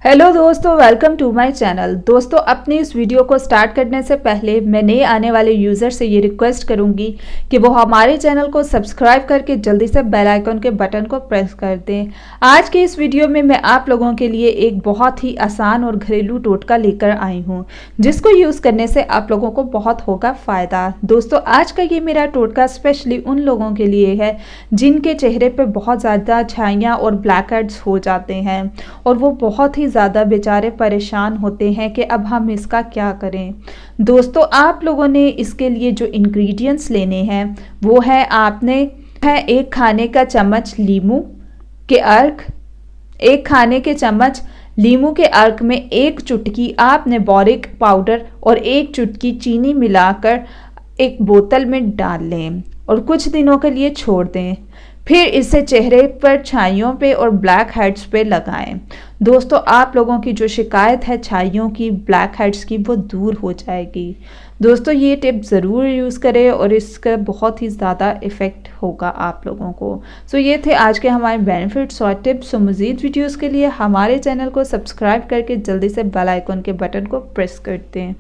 Hello दोस्तों, welcome to my channel. दोस्तों, अपनी इस वीडियो को स्टार्ट करने से पहले मैं नए आने वाले यूज़र से ये रिक्वेस्ट करूंगी कि वो हमारे चैनल को सब्सक्राइब करके जल्दी से बेल आइकन के बटन को प्रेस कर दें। आज के इस वीडियो में मैं आप लोगों के लिए एक बहुत ही आसान और घरेलू टोटका लेकर आई हूँ, जिसको यूज़ करने से आप लोगों को बहुत होगा फ़ायदा। दोस्तों, आज का ये मेरा टोटका स्पेशली उन लोगों के लिए है जिनके चेहरे पर बहुत ज़्यादा छाइयाँ और ब्लैक हेड्स हो जाते हैं और वो बहुत ही ज़्यादा बेचारे परेशान होते हैं कि अब हम इसका क्या करें। दोस्तों, आप लोगों ने इसके लिए जो इंग्रेडिएंट्स लेने हैं वो है, आपने है 1 खाने का चम्मच लीमू के अर्क, 1 खाने के चम्मच लीमू के अर्क में 1 चुटकी आपने बोरिक पाउडर और 1 चुटकी चीनी मिलाकर एक बोतल में डाल लें और कुछ दिनों के लिए छोड़ दें। फिर इसे चेहरे पर छाइयों पे और ब्लैक हेड्स पे लगाएं। दोस्तों, आप लोगों की जो शिकायत है छाइयों की, ब्लैक हेड्स की, वो दूर हो जाएगी। दोस्तों, ये टिप ज़रूर यूज़ करें और इसका बहुत ही ज़्यादा इफ़ेक्ट होगा आप लोगों को। सो ये थे आज के हमारे बेनिफिट्स और टिप्स। सो मज़ीद वीडियोज़ के लिए हमारे चैनल को सब्सक्राइब करके जल्दी से बेल आइकन के बटन को प्रेस कर दें।